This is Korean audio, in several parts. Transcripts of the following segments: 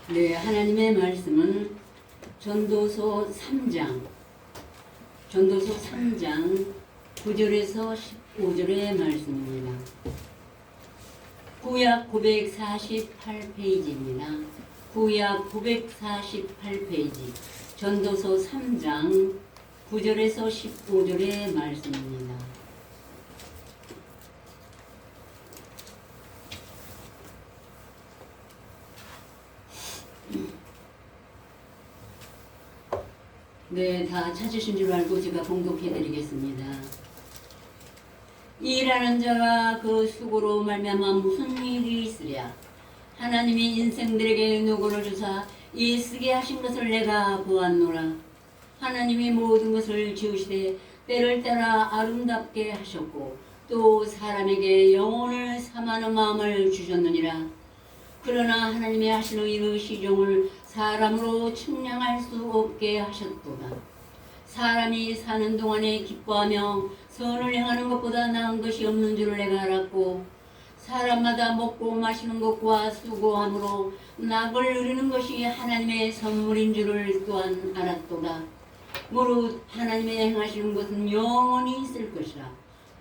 네, 하나님의 말씀은 전도서 3장 9절에서 15절의 말씀입니다. 구약 948페이지입니다. 구약 948페이지 전도서 3장 9절에서 15절의 말씀입니다. 네, 다 찾으신 줄 알고 제가 봉독해 드리겠습니다. 일하는 자가 그 수고로 말미암아 무슨 일이 있으랴. 하나님이 인생들에게 누구를 주사 이 쓰게 하신 것을 내가 보았노라. 하나님이 모든 것을 지으시되 때를 따라 아름답게 하셨고 또 사람에게 영혼을 삼하는 마음을 주셨느니라. 그러나 하나님의 하시는 이 시종을 사람으로 측량할 수 없게 하셨도다. 사람이 사는 동안에 기뻐하며 선을 행하는 것보다 나은 것이 없는 줄을 내가 알았고 사람마다 먹고 마시는 것과 수고함으로 낙을 누리는 것이 하나님의 선물인 줄을 또한 알았도다. 무릇 하나님의 행하시는 것은 영원히 있을 것이라.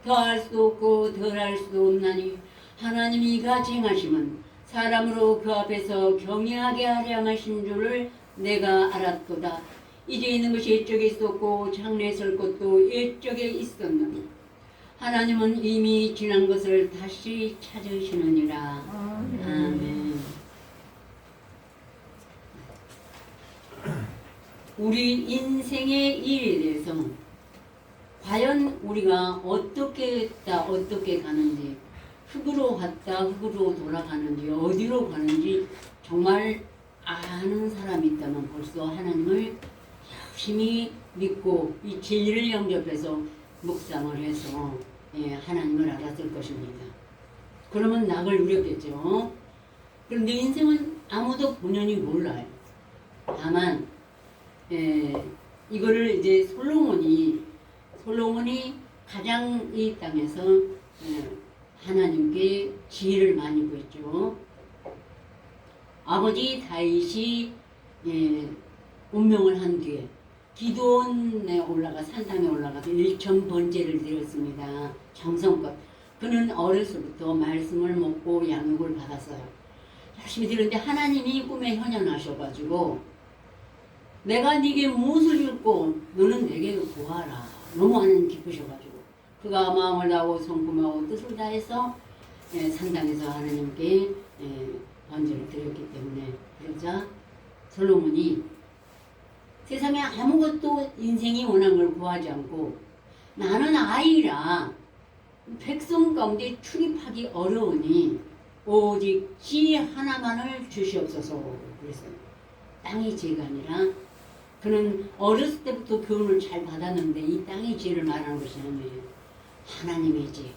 더할 수도 없고 덜할 수도 없나니 하나님이 이같이 행하심은 사람으로 그 앞에서 경외하게 하려 하신 줄을 내가 알았도다. 이제 있는 것이 옛적에 있었고 장래에 설 것도 옛적에 있었느니 하나님은 이미 지난 것을 다시 찾으시느니라. 아멘. 우리 인생의 일에 대해서 과연 우리가 어떻게 했다 어떻게 가는지, 흙으로 갔다 흙으로 돌아가는지 어디로 가는지 정말 아는 사람이 있다면 벌써 하나님을 열심히 믿고 이 진리를 영접해서 묵상을 해서 하나님을 알았을 것입니다. 그러면 낙을 누렸겠죠. 그런데 인생은 아무도 본연이 몰라요. 다만 이거를 이제 솔로몬이 가장 이 땅에서 하나님께 지혜를 많이 구했죠. 아버지 다윗이 운명을 한 뒤에 기도원에 산상에 올라가서 1000번제를 드렸습니다. 정성껏. 그는 어려서부터 말씀을 먹고 양육을 받았어요. 열심히 드렸는데 하나님이 꿈에 현현하셔가지고 내가 네게 무엇을 줬고 너는 내게 구하라. 너무 하나님 기쁘셔가지고 그가 마음을 다하고 성품하고 뜻을 다해서 산당에서 하나님께 번제를 드렸기 때문에 그러자 솔로몬이 세상에 아무것도 인생이 원한 걸 구하지 않고 나는 아이라 백성 가운데 출입하기 어려우니 오직 지혜 하나만을 주시옵소서 그랬어요. 땅의 지혜가 아니라 그는 어렸을 때부터 교훈을 잘 받았는데 이 땅의 지혜를 말하는 것이 아니에요. 하나님의 지혜.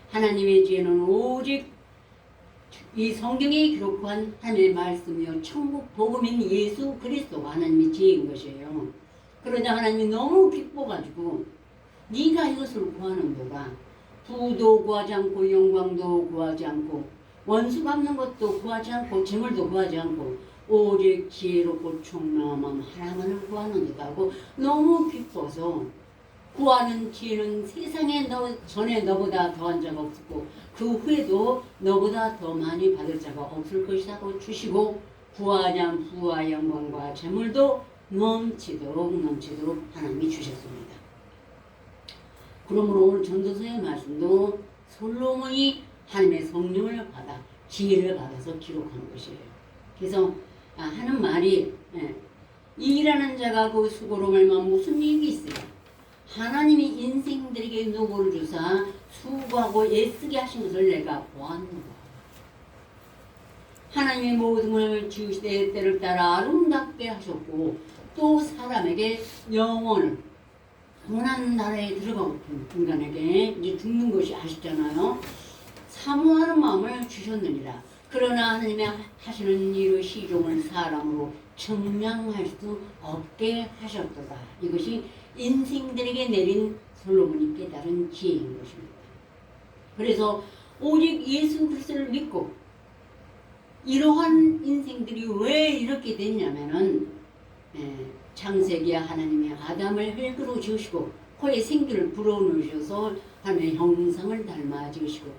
하나님의 지혜는 오직 이 성경에 기록한 하나님의 말씀이요 천국 복음인 예수 그리스도가 하나님의 지혜인 것이에요. 그러자 하나님이 너무 기뻐가지고 네가 이것을 구하는도다. 부도 구하지 않고 영광도 구하지 않고 원수 갚는 것도 구하지 않고 재물도 구하지 않고 오직 지혜롭고 총명한 하나만을 구하는도다 하고 너무 기뻐서 구하는 지혜는 세상에 전에 너보다 더한 자가 없었고 그 후에도 너보다 더 많이 받을 자가 없을 것이라고 주시고 구하냐 부와 영광과 재물도 넘치도록 하나님이 주셨습니다. 그러므로 오늘 전도서의 말씀도 솔로몬이 하나님의 성령을 받아 지혜를 받아서 기록한 것이에요. 그래서 하는 말이 일하는 자가 그 수고로 말미암아 무슨 일이 있으랴. 하나님이 인생들에게 누구를 주사 수고하고 애쓰게 하신 것을 내가 보았노라. 하나님이 모든 걸 지으시되 때를 따라 아름답게 하셨고 또 사람에게 영혼을 영원한 나라에 들어가고 인간에게 이제 죽는 것이 아쉽잖아요. 사모하는 마음을 주셨느니라. 그러나 하나님이 하시는 일의 시종을 사람으로 측량할 수 없게 하셨도다. 이것이 인생들에게 내린 솔로몬이 깨달은 지혜인 것입니다. 그래서 오직 예수 그리스도를 믿고 이러한 인생들이 왜 이렇게 됐냐면은 창세기에 하나님이 아담을 흙으로 지으시고 코에 생기를 불어넣으셔서 하나님의 형상을 닮아 지으시고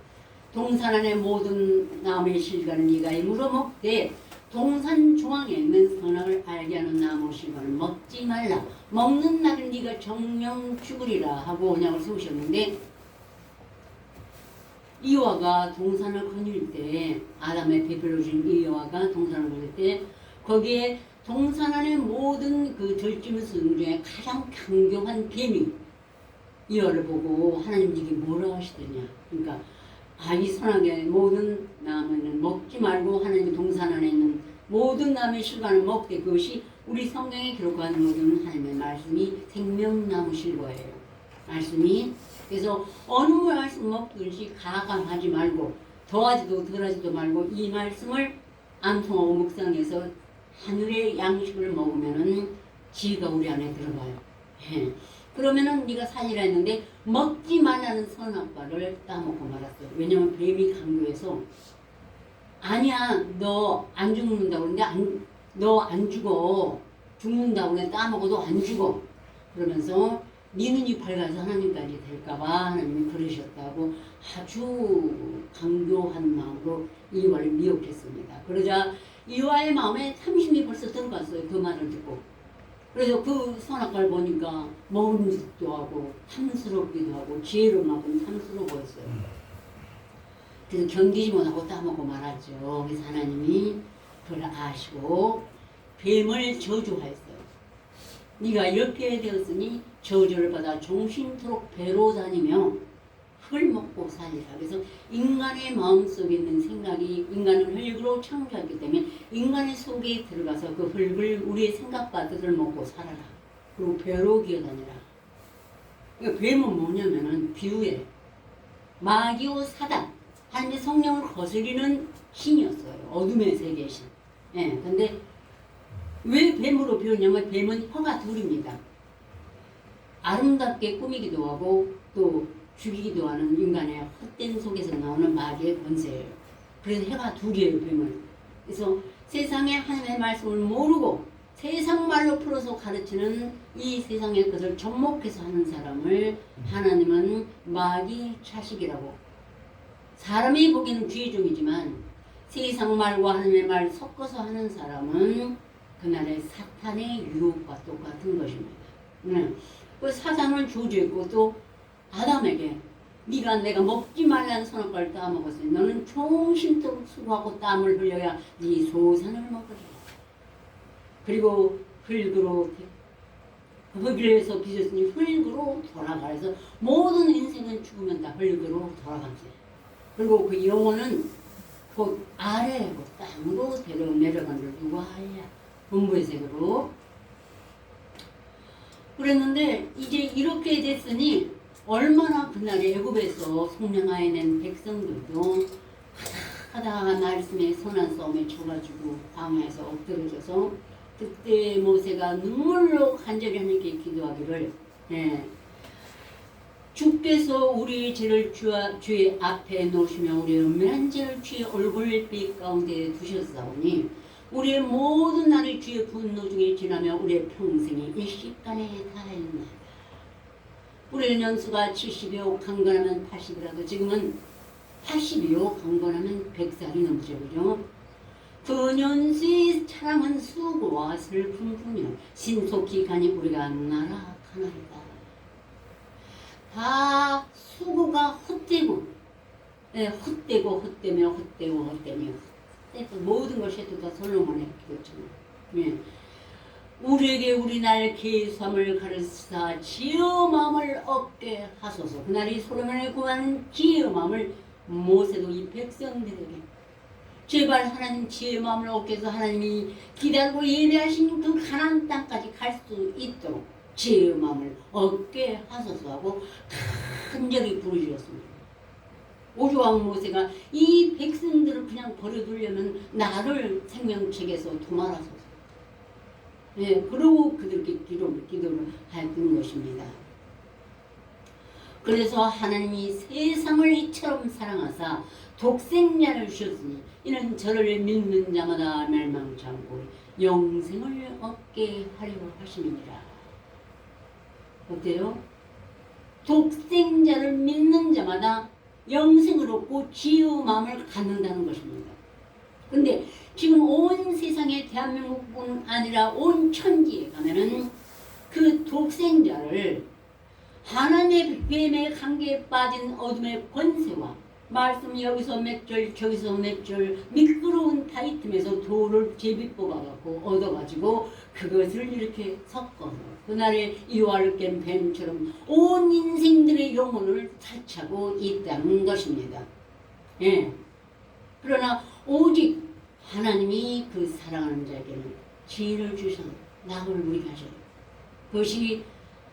동산 안의 모든 나무의 실과는 네가 이물어 먹되 동산 중앙에 있는 선악을 알게 하는 나무 실과는 먹지 말라. 먹는 날은 네가 정령 죽으리라 하고 언약을 세우셨는데 이와가 동산을 거닐 때 아담의 배별로 준 이와가 동산을 거닐 때 거기에 동산 안의 모든 그 들짐승 중에 가장 강경한 뱀이 이와를 보고 하나님 이게 뭐라 하시더냐. 그러니까 이 선악의 모든 나무는 먹지 말고 하나님의 동산 안에 있는 모든 나무의 실과는 먹되 그것이 우리 성경에 기록한 모든 하나님의 말씀이 생명나무 실과예요. 말씀이 그래서 어느 말씀 먹든지 가감하지 말고 더하지도 덜하지도 말고 이 말씀을 암송하고 묵상해서 하늘의 양식을 먹으면은 지혜가 우리 안에 들어가요. 그러면은 네가 살리라 했는데 먹지 말라는 선악과를 따먹고 말았어요. 왜냐면 뱀이 강요해서 아니야 너 안 죽는다고 그러는데 너 안 죽어 죽는다고 그래 따먹어도 안 죽어 그러면서 네 눈이 밝아서 하나님까지 될까봐 하나님이 그러셨다고 아주 강조한 마음으로 이와를 미혹했습니다. 그러자 이와의 마음에 탐심이 벌써 들어갔어요. 그 말을 듣고. 그래서 그 선악과를 보니까 먹은 듯도 하고 탐스럽기도 하고 지혜로만큼 탐스러워 보였어요. 그래서 견디지 못하고 따먹고 말았죠. 그래서 하나님이 그걸 아시고 뱀을 저주하였어요. 네가 이렇게 되었으니 저주를 받아 종신토록 배로 다니며 흙을 먹고 살리라. 그래서 인간의 마음속에 있는 생각이 인간은 흙으로 창조했기 때문에 인간의 속에 들어가서 그 흙을 우리의 생각과 뜻을 먹고 살아라. 그리고 배로 기어다니라. 그러니까 뱀은 뭐냐면은 비유에 마귀오 사단 하나님의 성령을 거스리는 신이었어요. 어둠의 세계의 신. 근데 왜 뱀으로 비웠냐면 뱀은 혀가 둘입니다. 아름답게 꾸미기도 하고 또 죽이기도 하는 인간의 헛된 속에서 나오는 마귀의 권세예요. 그래서 혀가 둘이에요, 뱀은. 그래서 세상에 하나님의 말씀을 모르고 세상 말로 풀어서 가르치는 이 세상의 것을 접목해서 하는 사람을 하나님은 마귀 자식이라고. 사람이 보기에는 귀중이지만 세상 말과 하나님의 말 섞어서 하는 사람은 그날의 사탄의 유혹과 똑같은 것입니다. 그 사단을 저주했고 또 아담에게 네가 내가 먹지 말라는 선악과를 따먹었으니 너는 종신토록 수고하고 땀을 흘려야 네 소산을 먹으리라. 그리고 흙으로 흙에서 빚었으니 흙으로 돌아가. 그래서 모든 인생은 죽으면 다 흙으로 돌아간다. 그리고 그 영혼은 곧 아래 땅으로 내려간 줄 누가 알랴. 본부의 색으로. 그랬는데 이제 이렇게 됐으니 얼마나 그날에 애굽에서 속량하여 낸 백성들도 하다하다 말씀에 선한 싸움에 쳐가지고 광야에서 엎드려져서 그때 모세가 눈물로 간절히 하나님께 기도하기를 주께서 우리의 죄를 주의 앞에 놓으시며 우리의 은밀한 죄를 주의 얼굴빛 가운데 두셨사오니 우리의 모든 날이 주의 분노 중에 지나며 우리의 평생이 일시간에 다하였나이다. 우리의 연수가 70이요 강건하면 80이라도 지금은 80이요 강건하면 100살이 넘죠. 그죠? 그 연수의 차량은 수고와 슬픔뿐이요 신속히 가니 우리가 날아가나이다. 다 수고가 헛되고 헛되며 모든 것이 다 솔로몬의 기도처럼 우리에게 우리 날 계수함을 가르치사 지혜 마음을 얻게 하소서. 그날이 솔로몬의 구하는 지혜 마음을 모세도 이 백성들에게 제발 하나님 지혜 마음을 얻게 해서 하나님이 기다리고 예배하신 그 가나안 땅까지 갈 수 있도록 지혜 마음을 얻게 하소서 하고 간절히 부르짖었습니다. 오조왕 모세가 이 백성들을 그냥 버려두려면 나를 생명책에서 도말하소서. 그러고 그들께 기도를 하였던 것입니다. 그래서 하나님이 세상을 이처럼 사랑하사 독생자를 주셨으니 이는 저를 믿는 자마다 멸망치 않고 영생을 얻게 하려 하심이니라. 어때요? 독생자를 믿는 자마다 영생을 얻고 지혜의 마음을 갖는다는 것입니다. 근데 지금 온 세상에 대한민국뿐 아니라 온 천지에 가면은 그 독생자를 하나님의 뱀의 관계에 빠진 어둠의 권세와 말씀 여기서 몇 절 저기서 몇 절 미끄러운 타이틀에서 돌을 제비 뽑아갖고 얻어가지고 그것을 이렇게 섞어서 그날의 이와를 깬 뱀처럼 온 인생들의 영혼을 차차고 있다는 것입니다. 예. 그러나 오직 하나님이 그 사랑하는 자에게는 지혜를 주셔서 낙을 누리게 하셔요. 그것이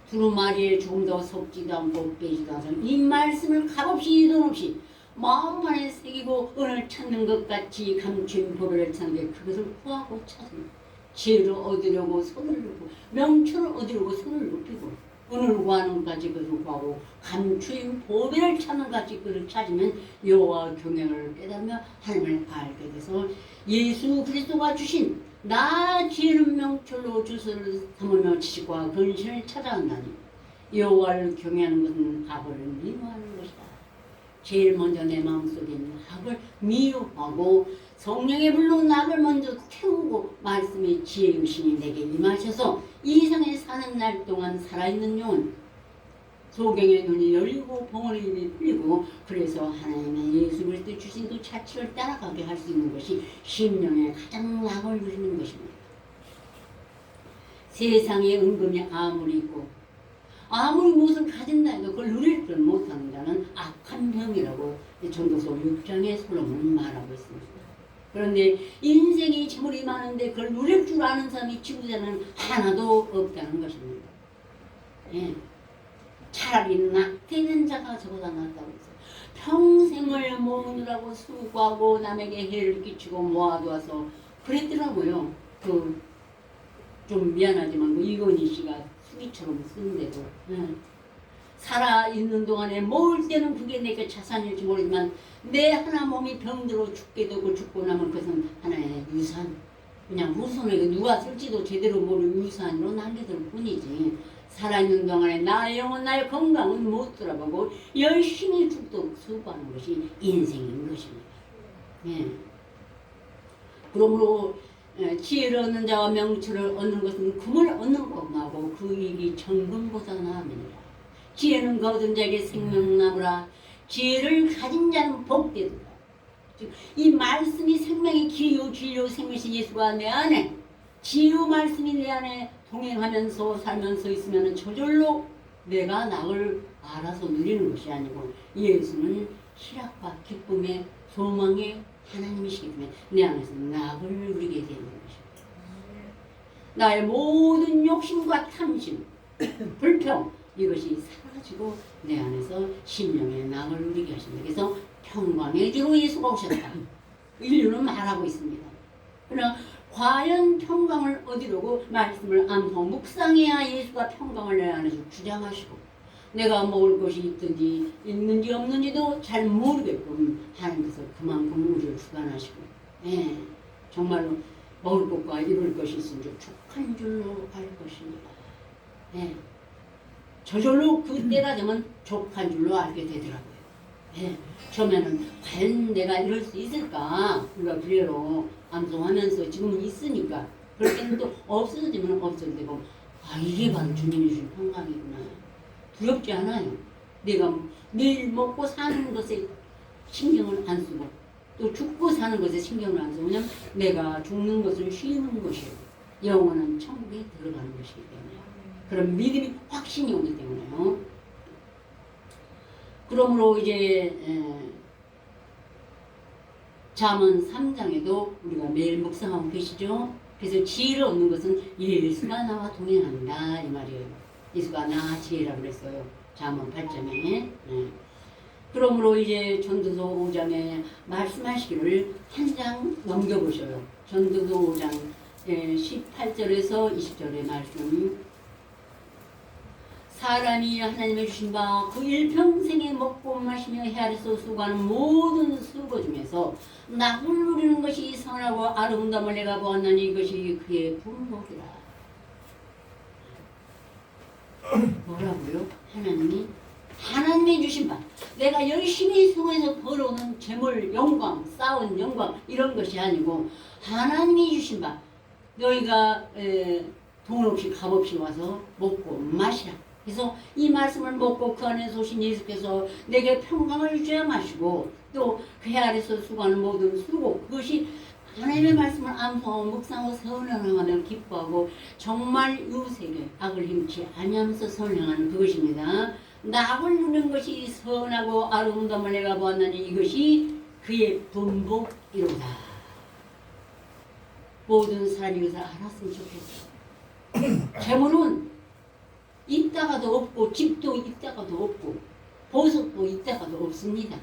두루마리에 조금 더 섞지도 않고 빼지도 않고 이 말씀을 값없이 돈 없이 마음 안에 새기고 은을 찾는 것 같이 감추인 보배를 찾는데 그것을 구하고 찾으면 지혜를 얻으려고 손을 놓고 명철을 얻으려고 손을 높이고 은을 구하는 것까지 그것을 구하고 감추인 보배를 찾는 것까지 그것을 찾으면 여호와 경영을 깨달으며 하나님을 알게 돼서 예수 그리스도가 주신 나 지혜는 명철로 주소를 삼으며 지식과 근신을 찾아간다니 여호와를 경외하는 것은 학을 미워하는 것이다. 제일 먼저 내 마음속에 있는 학을 미워하고 성령의 불로 나를 먼저 태우고 말씀의 지혜의 신이 내게 임하셔서 이 세상에 사는 날 동안 살아있는 영혼 소경의 눈이 열리고 봉헌의 입이 풀리고 그래서 하나님의 예수 그리스도 주신 그 자취를 따라가게 할 수 있는 것이 심령의 가장 낙을 누리는 것입니다. 세상에 은금이 아무리 있고 아무리 무엇을 가진다 해도 그걸 누릴 줄 못하는 자는 악한 병이라고 전도서 6장에 솔로몬은 말하고 있습니다. 그런데 인생이 재물이 많은데 그걸 누릴 줄 아는 사람이 지구자는 하나도 없다는 것입니다. 예. 차라리 낙태된 자가 저보다 낫다고 했어요. 평생을 모으느라고 수고하고 남에게 해를 끼치고 모아두어서 그랬더라고요. 좀 미안하지만 이건희 씨가 수기처럼 쓰는데도 살아있는 동안에 모을 때는 그게 내게 자산일지 모르지만 내 하나 몸이 병들어 죽게 되고 죽고 나면 그것은 하나의 유산 그냥 후손에게 누가 쓸지도 제대로 모르는 유산으로 남겨둘 뿐이지 살아있는 동안에 나의 영혼 나의 건강은 못 돌아보고 열심히 죽도록 수고하는 것이 인생인 것입니다. 예. 그러므로 지혜를 얻는 자와 명철을 얻는 것은 금을 얻는 것하고 그 일이 정금보다 나으니라. 지혜는 거둔 자에게 생명나무라. 지혜를 가진 자는 복되도다. 이 말씀이 생명의 길이요 진리요 생명이신 예수가 내 안에 지혜의 말씀이 내 안에 동행하면서 살면서 있으면 저절로 내가 낙을 알아서 누리는 것이 아니고 예수는 희락과 기쁨의 소망의 하나님이시기 때문에 내 안에서 낙을 누리게 되는 것입니다. 나의 모든 욕심과 탐심, 불평 이것이 사라지고 내 안에서 심령의 낙을 누리게 하십니다. 그래서 평강의 주로 예수가 오셨다. 인류는 말하고 있습니다. 그러나 과연 평강을 얻으려고 말씀을 암송 묵상해야 예수가 평강을 내 안에서 주장하시고 내가 먹을 것이 있든지 있는지 없는지도 잘 모르게끔 하나님께서 그만큼 우리를 주관하시고 예, 정말로 먹을 것과 입을 것이 있으면 족한 줄로 알 것입니다. 예, 저절로 그때가 되면 족한 줄로 알게 되더라고요. 예, 처음에는 과연 내가 이럴 수 있을까 우리가 그래로 암송하면서 지금은 있으니까 그럴 때는 또 없어지면 없어도 되고 아 이게 바로 주님이 주신 평강이구나. 두렵지 않아요. 내가 매일 먹고 사는 것에 신경을 안 쓰고 또 죽고 사는 것에 신경을 안 쓰고 왜냐면 내가 죽는 것은 쉬는 것이에요. 영원한 천국에 들어가는 것이기 때문에 그런 믿음이 확신이 오기 때문에요. 그러므로 이제 잠언 3장에도 우리가 매일 묵상하고 계시죠. 그래서 지혜를 얻는 것은 예수가 나와 동행한다 이 말이에요. 예수가 나 지혜라고 그랬어요. 잠언 8장에. 그러므로 이제 전도서 5장에 말씀하시기를 한 장 넘겨보셔요. 전도서 5장 18절에서 20절의 말씀. 사람이 하나님의 주신 바 그 일평생에 먹고 마시며 헤아려서 수고하는 모든 수고 중에서 낙을 누리는 것이 선하고 아름다움을 내가 보았나니 이것이 그의 분복이라. 뭐라고요? 하나님이 주신 바, 내가 열심히 수고해서 벌어오는 재물, 영광, 쌓은 영광 이런 것이 아니고 하나님이 주신 바, 너희가 돈 없이 값 없이 와서 먹고 마시라. 그래서 이 말씀을 먹고 그 안에 오신 예수께서 내게 평강을 주셔야 마시고 또 그 아래서 수고하는 모든 수고, 그것이 하나님의 말씀을 암송하고 묵상하고 선행하며 기뻐하고 정말 유세계 악을 힘치 아니하면서 선행하는 그것입니다. 낙을 누리는 것이 선하고 아름다움을 내가 보았나니 이것이 그의 분복이로다. 모든 사람이 이것을 알았으면 좋겠어. 재물은 있다가도 없고 집도 있다가도 없고 보석도 있다가도 없습니다.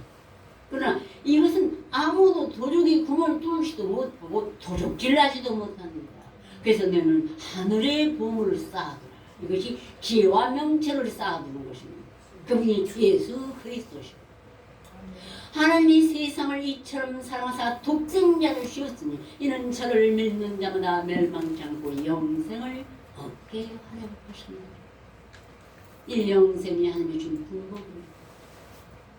그러나 이것은 아무도 도적이 구멍을 뚫지도 못하고 도적질하지도 못합니다. 그래서 너는 하늘의 보물을 쌓아두라. 이것이 지혜와 명철을 쌓아두는 것입니다. 그분이 주 예수 그리스도시고 하나님이 세상을 이처럼 사랑하사 독생자를 주었으니 이는 저를 믿는 자마다 멸망치 않고 영생을 얻게 하려 하십니다. 이 영생이 하나님이 준 분복입니다.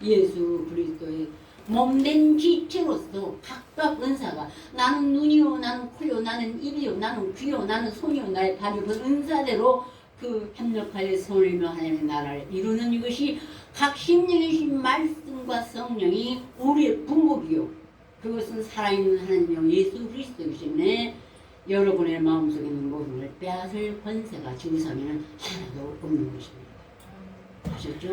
예수 그리스도의 몸된 지체로서 각각 은사가 나는 눈이요 나는 코요 나는 입이요 나는 귀요 나는 손이요 나의 발이요 그 은사대로 그 협력하여 성령이며 하나님의 나라를 이루는 이것이 각 심령이신 말씀과 성령이 우리의 분복이요 그것은 살아있는 하나님이요 예수 그리스도이기 때문에 여러분의 마음속에 있는 모든 걸 빼앗을 권세가 지구상에는 하나도 없는 것입니다. 아셨죠?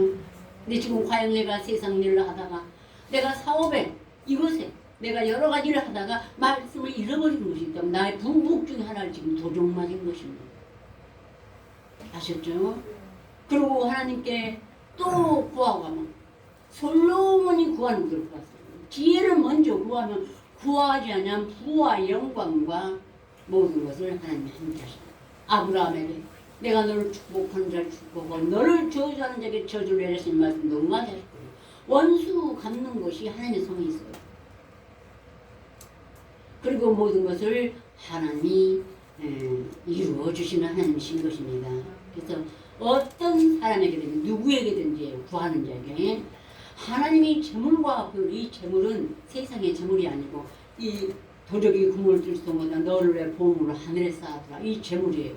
근데 지금 과연 내가 세상 일을 하다가 내가 사업에 이것에 내가 여러 가지를 하다가 말씀을 잃어버리는 것이 있다면 나의 분복 중에 하나를 지금 도둑 맞은 것입니다. 아셨죠? 그리고 하나님께 또 구하고 하면 솔로몬이 구하는 것을 구했어요. 지혜를 먼저 구하면 구하지 않으면 부와 영광과 모든 것을 하나님이 함께 하십니다. 아브라함에게 내가 너를 축복하는 자를 축복하고 너를 저주하는 자에게 저주를 내리신 말씀도 응하게 하실 거예요. 원수 갚는 것이 하나님의 손에 있어요. 그리고 모든 것을 하나님이 이루어 주시는 하나님이신 것입니다. 그래서 어떤 사람에게든지 누구에게든지 구하는 자에게 하나님이 재물과 이 재물은 세상의 재물이 아니고 이 도적이 구멍을 뚫지 못하다 너를 내 보물을 하늘에 쌓아두라 이 재물이에요.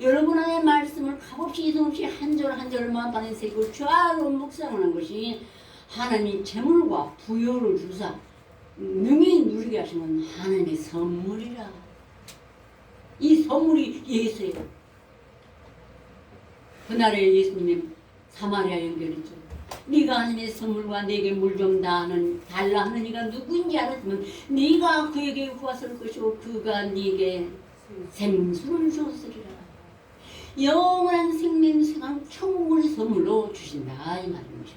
여러분 안의 말씀을 값없이 이동없이 한 절 한 절을 마음판에 새기고 좌로 묵상하는 것이 하나님이 재물과 부여를 주사 능히 누리게 하시는 하나님의 선물이라. 이 선물이 예수예요. 그날에 예수님이 사마리아 연결했죠. 네가 하나님의 선물과 내게 물 좀 달라 하는 이가 누구인지 알았으면 네가 그에게 구하실 것이고 그가 네게 생수를 주었으리라. 영원한 생명수강 천국을 선물로 주신다 이 말입니다.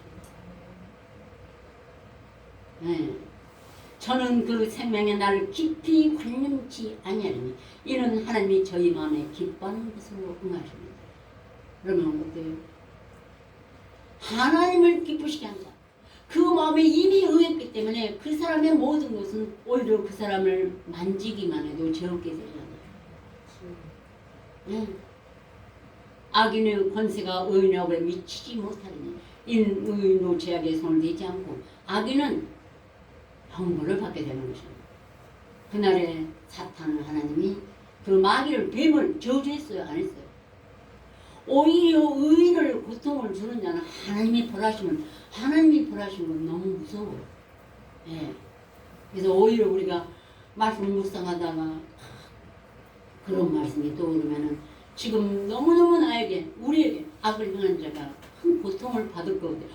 네. 저는 그 생명의 나를 깊이 관념치 아니하리니 이는 하나님이 저희 마음에 기뻐하는 것으로 응하십니다. 그러면 어때요? 하나님을 기쁘시게 한다. 그 마음에 이미 의했기 때문에 그 사람의 모든 것은 오히려 그 사람을 만지기만 해도 죄없게 되잖아요. 네. 악인의 권세가 의인의 업에 미치지 못하리니 이는 의인도 죄악의 손을 대지 않고 악인은 형벌을 받게 되는 것입니다. 그날에 사탄은 하나님이 그 마귀를 뱀을 저주했어요? 안 했어요? 오히려 의인을 고통을 주는 자는 하나님이 벌하시면 하나님이 벌하시는 건 너무 무서워요. 예. 그래서 오히려 우리가 말씀을 묵상하다가 그런 말씀이 떠오르면은 지금 너무너무 나에게 우리에게 악을 행한 자가 큰 고통을 받을 거거든요.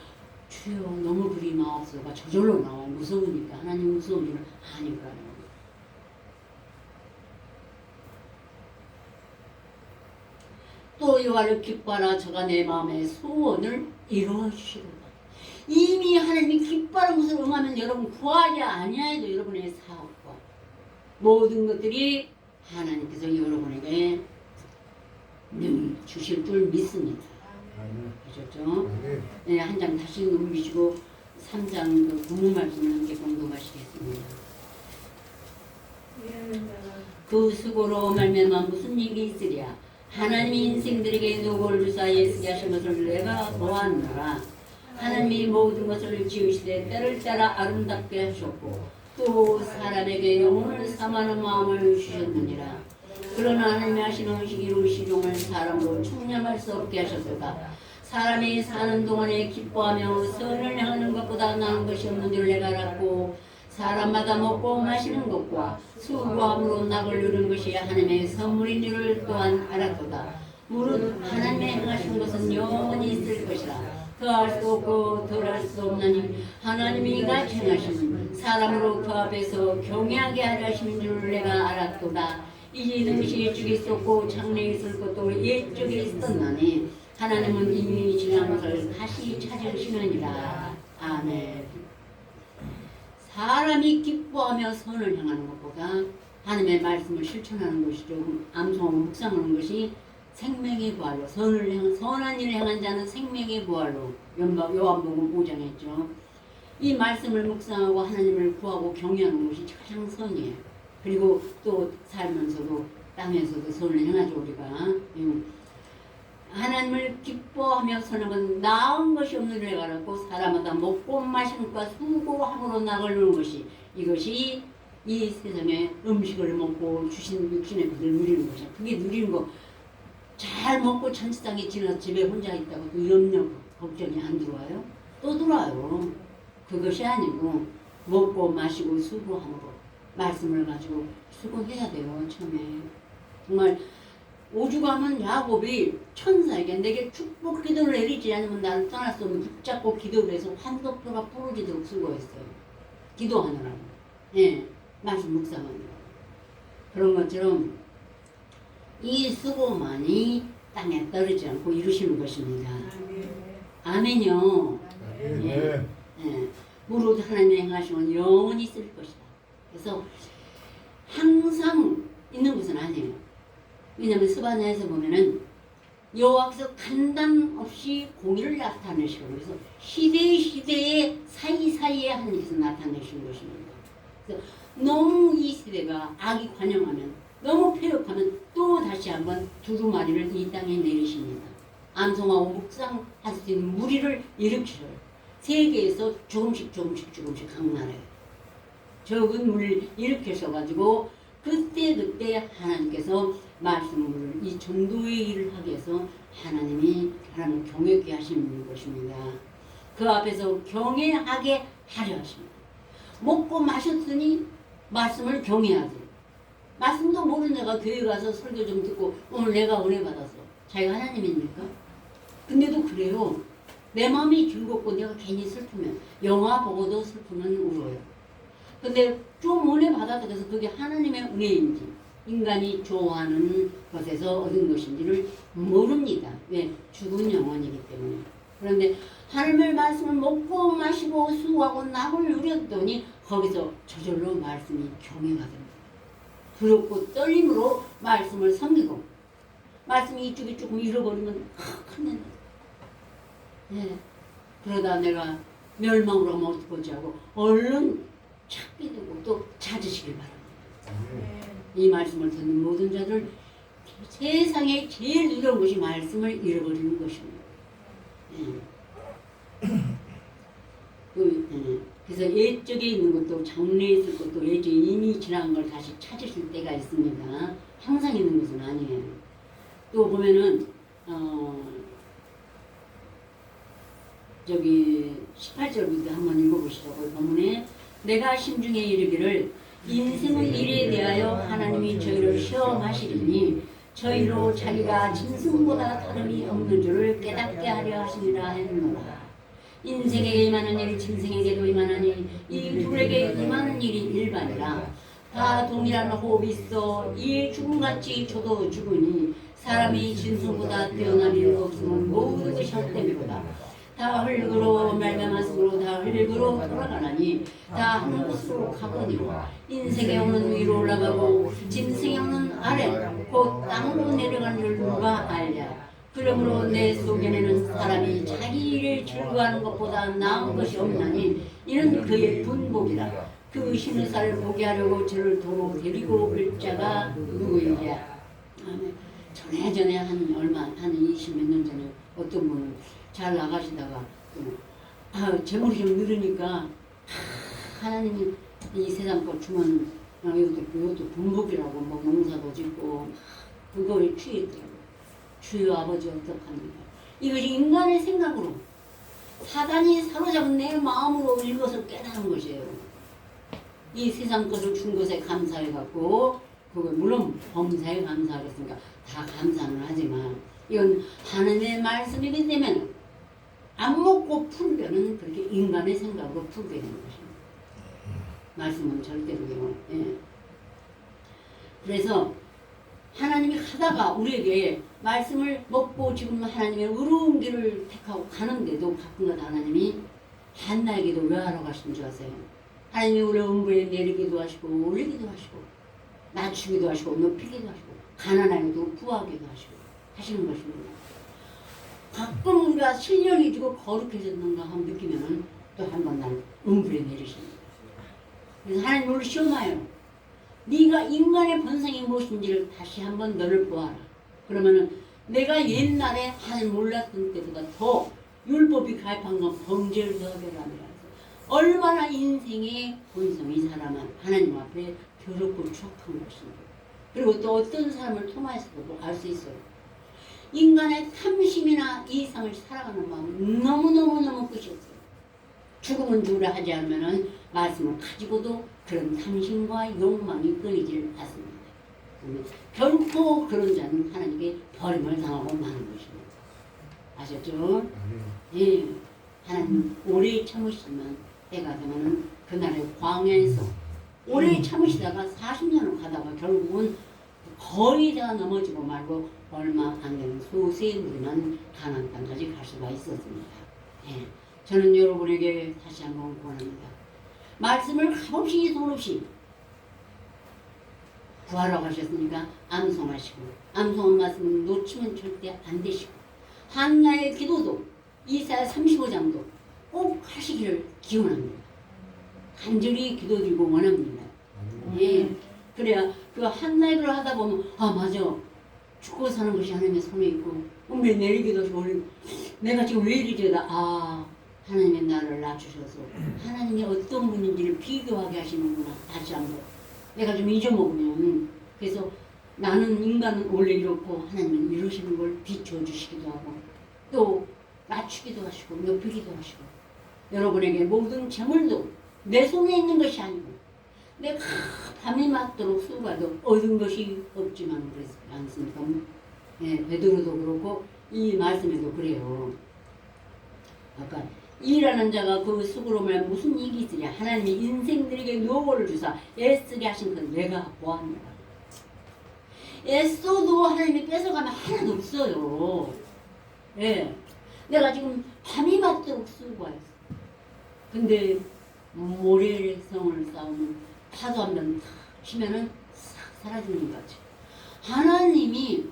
주여 너무 그리 마옵소가 저절로 나와 무서우니까 하나님 무서운 줄을 아니까요. 또 여호와를 기뻐하라 저가 내 마음의 소원을 이루어 주시리라. 이미 하나님이 기뻐하는 것을 응하면 여러분 구하지 아니하여도 여러분의 사업과 모든 것들이 하나님께서 여러분에게 능히 주실 줄 믿습니다. 그러셨죠? 네, 한 장 다시 넘기시고 3장 그 본문 말씀을 함께 공동하시겠습니다. 그 수고로 말미암아 무슨 일이 있으랴. 하나님이 인생들에게 노고를 주사 애쓰게 하신 것을 내가 보았노라. 하나님이 모든 것을 지으시되 때를 따라 아름답게 하셨고 또 사람에게 영혼을 삼하는 마음을 주셨느니라. 그러나 하나님이 하시는 시기로 시종을 사람으로 청량할 수 없게 하셨도다. 사람이 사는 동안에 기뻐하며 선을 행하는 것보다 나은 것이 없는 줄 내가 알았고 사람마다 먹고 마시는 것과 수고함으로 낙을 누리는 것이 하나님의 선물인 줄을 또한 알았도다. 무릇 하나님의 행하신 것은 영원히 있을 것이라. 더할 수 없고 덜할 수 없나니 하나님이 같이 행하시는 사람으로 그 앞에서 경외하게 하려 하시는 줄을 내가 알았도다. 이제 당시 옛적에 있었고 장래에 있을 것도 옛적에 있었나니 하나님은 이미 지난 것을 다시 찾으시느니라. 아멘. 사람이 기뻐하며 선을 행하는 것보다 하나님의 말씀을 실천하는 것이죠. 암송하고 묵상하는 것이 생명의 부활로 선한 일을 행한 자는 생명의 부활로 요한복음 5장에 있죠. 이 말씀을 묵상하고 하나님을 구하고 경외하는 것이 가장 선이에요. 그리고 또 살면서도 땅에서도 선을 행하죠. 우리가 하나님을 기뻐하며 선하면 나은 것이 없는 줄 알았고 사람마다 먹고 마시는 것과 수고함으로 낙을 누는 것이 이것이 이 세상에 음식을 먹고 주신 육신의 것을 누리는 것이야. 그게 누리는 거 잘 먹고 천지땅에 지나서 집에 혼자 있다고 또 염려 걱정이 안 들어와요? 또 들어와요. 그것이 아니고 먹고 마시고 수고함으로 말씀을 가지고 수고해야 돼요. 처음에 정말 오죽하면 야곱이 천사에게 내게 축복 기도를 내리지 않으면 나를 떠날 수 없는 붙잡고 기도를 해서 환도표가 부러지도록 수고했어요. 기도하느라고. 예, 말씀 묵상하느라고. 그런 것처럼 이 수고만이 땅에 떨어지지 않고 이루시는 것입니다. 아멘요. 예, 예. 무릇 하나님의 행하시면 영원히 있을 것이다. 그래서 항상 있는 것은 아니에요. 왜냐하면 스바냐에서 보면은 여호와께서 간당 없이 공의를 나타내시고 그래서 시대에 사이사이에 하나님께서 나타내시는 것입니다. 그래서 너무 이 시대가 악이 관영하면 너무 폐역하면 또 다시 한번 두루마리를 이 땅에 내리십니다. 암송하고 묵상할 수 있는 무리를 일으키셔요. 세계에서 조금씩 강나라에 적은 무리를 일으키셔가지고 그때 하나님께서 말씀을 이 정도의 일을 하기 위해서 하나님을 경외케 하시는 것입니다. 그 앞에서 경외하게 하려 하십니다. 먹고 마셨으니 말씀을 경외하지. 말씀도 모르는 자가 교회 가서 설교 좀 듣고 오늘 내가 은혜 받았어. 자기가 하나님입니까? 근데도 그래요. 내 마음이 즐겁고 내가 괜히 슬프면 영화 보고도 슬프면 울어요. 근데 좀 은혜 받았다 해서 그게 하나님의 은혜인지 인간이 좋아하는 것에서 얻은 것인지를 모릅니다. 왜? 죽은 영혼이기 때문에. 그런데 하나님의 말씀을 먹고 마시고 수고하고 낙을 누렸더니 거기서 저절로 말씀이 경외가 됩니다. 두렵고 떨림으로 말씀을 섬기고 말씀이 이쪽에 조금 잃어버리면 큰일 나요. 네. 그러다 내가 멸망으로 하면 어떡하지 하고 얼른 찾게 되고 또 찾으시길 바랍니다. 이 말씀을 듣는 모든 자들 세상에 제일 두려운 것이 말씀을 잃어버리는 것입니다. 그래서 옛적에 있는 것도 장래에 있을 것도 옛적에 이미 지나간 걸 다시 찾으실 때가 있습니다. 항상 있는 것은 아니에요. 또 보면은 18절부터 한번 읽어보시라고요. 본문에 내가 심중에 이르기를 인생의 일에 대하여 하나님이 저희를 시험하시리니 저희로 자기가 짐승보다 다름이 없는 줄을 깨닫게 하려 하시니라 했노라. 인생에게 임하는 일이 짐승에게도 임하나니 이 둘에게 임하는 일이 일반이라. 다 동일한 호흡이 있어 이에 죽음같이 저도 죽으니 사람이 짐승보다 뛰어난 일 없으면 모든 것이 헛됨이로다. 다 흙으로 말미암았으므로 다 흙으로 돌아가나니 다 한 곳으로 가거니와 인생의 영은 위로 올라가고 짐승의 영은 아래 곧 땅으로 내려가는 줄 누가 알랴. 그러므로 내 속에는 사람이 자기 일을 즐거워하는 것보다 나은 것이 없나니 이는 그의 분복이라. 그 신의사를 보게 하려고 저를 도로 데리고 올 자가 누구이랴. 아멘. 전에 한 20몇 년 전에 어떤 분은 잘 나가시다가 재물이 좀 늘으니까 하나님이 이 세상 거 주면 이것도 분복이라고 뭐 농사도 짓고 그거에 취했더라고요. 주여 아버지 어떡합니까? 이것이 인간의 생각으로 사단이 사로잡은 내 마음으로 이것을 깨달은 것이에요. 이 세상 것을 준 것에 감사해갖고 그거 물론 범사에 감사하겠습니까? 다 감사는 하지만 이건 하나님의 말씀이기 때문에 안 먹고 풀면은 그렇게 인간의 생각으로 풀게 되는 것입니다. 말씀은 절대로요. 예. 그래서 하나님이 하다가 우리에게 말씀을 먹고 지금 하나님의 의로운 길을 택하고 가는데도 가끔가다 하나님이 한나에게도 왜 하러 가신 줄 아세요? 하나님이 우리 음부에 내리기도 하시고 올리기도 하시고 낮추기도 하시고 높이기도 하시고 가난하게도 부하기도 하시고 하시는 것입니다. 가끔 우리가 실력이 지고 거룩해졌는가 한번 느끼면은 또 한 번 날 음부에 내리십니다. 그래서 하나님 우리를 시험하여 네가 인간의 본성이 무엇인지를 다시 한번 너를 보아라. 그러면은 내가 옛날에 하나님 몰랐던 때보다 더 율법이 가입한 건 범죄를 더하게 하라. 얼마나 인생의 본성이 사람은 하나님 앞에 더럽고 추악한 것인가. 그리고 또 어떤 사람을 통하여서도 알 수 있어요. 인간의 탐심이나 이상을 살아가는 마음은 너무너무 끝이 없어요. 죽음은 누구라 하지 않으면 말씀을 가지고도 그런 탐심과 욕망이 끊이질 않습니다. 결코 그런 자는 하나님께 버림을 당하고 마는 것입니다. 아셨죠? 예. 하나님 오래 참으시면 때가 되면은 그날의 광야에서 오래 참으시다가 40년을 가다가 결국은 거의 다 넘어지고 말고 얼마 안 되는 소수의 무리만 가나안 땅까지 갈 수가 있었습니다. 예. 저는 여러분에게 다시 한번 권합니다. 말씀을 값없이 돈없이 구하러 가셨으니까 암송하시고 암송한 말씀 놓치면 절대 안 되시고 한나의 기도도 이사야 35장도 꼭 하시기를 기원합니다. 간절히 기도드리고 원합니다. 예. 그래야 그 한나의 글을 하다 보면 아 맞아 죽고 사는 것이 하나님의 손에 있고 음배 내리기도 하고 내가 지금 왜 이러지다 아 하나님의 나를 낮추셔서 하나님이 어떤 분인지를 비교하게 하시는구나. 다시 한번 내가 좀 잊어먹으면 그래서 나는 인간은 원래 이렇고 하나님은 이러시는 걸 비춰주시기도 하고 또 낮추기도 하시고 높이기도 하시고 여러분에게 모든 재물도 내 손에 있는 것이 아니고 내가 밤이 맞도록 수고해도 얻은 것이 없지만 그렇지 않습니까? 예, 베드로도 그렇고 이 말씀에도 그래요. 아까 일하는 자가 그 수고로만 무슨 이익이 있으랴. 하나님이 인생들에게 노고를 주사 애쓰게 하신 건 내가 보았노라. 애써도 하나님이 뺏어가면 하나도 없어요. 예. 내가 지금 밤이 맞도록 수고했어. 근데 모래성을 쌓으면 파도 한 번 치면은 싹 사라지는 거죠. 하나님이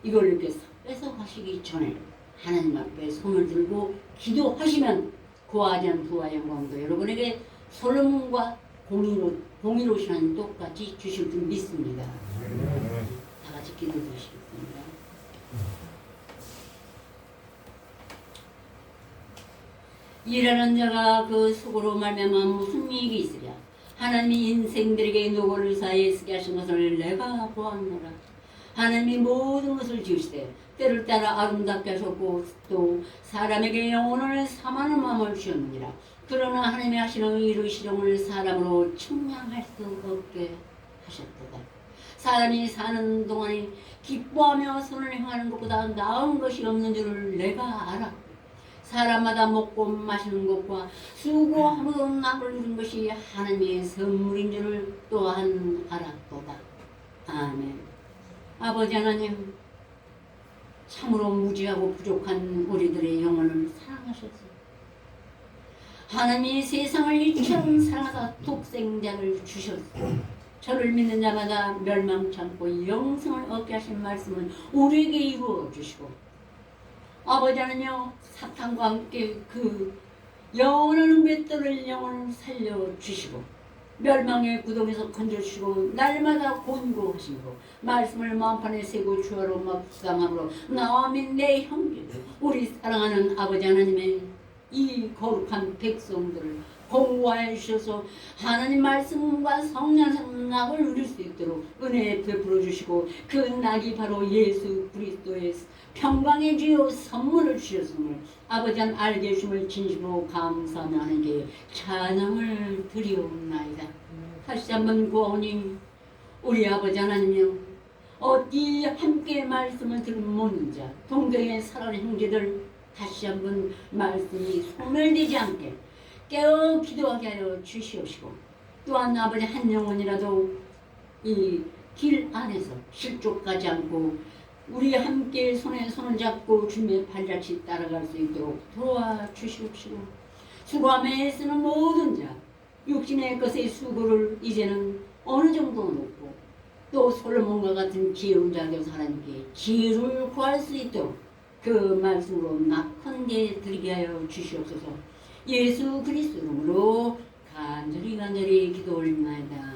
이걸 이렇게 뺏어가시기 전에 하나님 앞에 손을 들고 기도하시면 구하지 않은 부와 영광도 여러분에게 솔로몬과 공의로우신 하나님 똑같이 주실 줄 믿습니다. 다 같이 기도드리시겠습니다. 일하는 자가 그 수고로 말미암아 무슨 이익이 있으랴. 하나님이 인생들에게 노고를 사이에 쓰게 하신 것을 내가 보았노라. 하나님이 모든 것을 지으시되 때를 따라 아름답게 하셨고 또 사람에게 영혼을 삼하는 마음을 주셨느니라. 그러나 하나님이 하시는 의로 실용을 사람으로 측량할 수 없게 하셨도다. 사람이 사는 동안에 기뻐하며 선을 행하는 것보다 나은 것이 없는 줄을 내가 알았고 사람마다 먹고 마시는 것과 수고함으로 남을 누린 것이 하나님의 선물인 줄을 또한 알았도다. 아멘. 아버지 하나님 참으로 무지하고 부족한 우리들의 영혼을 사랑하셨어요. 하나님이 세상을 이처럼 사랑하사 독생자를 주셨어요. 저를 믿는 자마다 멸망치 않고 영생을 얻게 하신 말씀은 우리에게 이루어 주시고, 아버지 하나님여, 사탄과 함께 그 영원한 맷돌을 영원을 살려주시고 멸망의 구덩이에서 건져주시고 날마다 곤고하시고 말씀을 마음판에 세고 주하로 묵상함으로 나와 및 내 형제들, 우리 사랑하는 아버지 하나님의 이 거룩한 백성들을 공부하여 주셔서 하나님 말씀과 성령의 누릴 수 있도록 은혜 베풀어 주시고, 그 낙이 바로 예수 그리스도의 평강의 주요 선물을 주셨음을 아버지 한 알게 해주심을 진심으로 감사하며 하나님께 찬양을 드리옵나이다. 다시 한번 구하오니 우리 아버지 하나님이여, 어디 함께 말씀을 들은 모든 자, 동정의 사랑하는 형제들 다시 한번 말씀이 소멸되지 않게 깨어 기도하게 하여 주시옵시고, 또한 아버지 한 영혼이라도 이 길 안에서 실족하지 않고 우리 함께 손에 손을 잡고 주님의 발자취 따라갈 수 있도록 도와주시옵시고, 수고하며 애쓰는 모든 자, 육신의 것의 수고를 이제는 어느 정도 놓고 또 솔로몬과 같은 지혜로운 자 되어서 하나님께 지혜를 구할 수 있도록 그 말씀으로 낙헌게 드리게 하여 주시옵소서. 예수 그리스도 이름으로 간절히 기도 올립니다.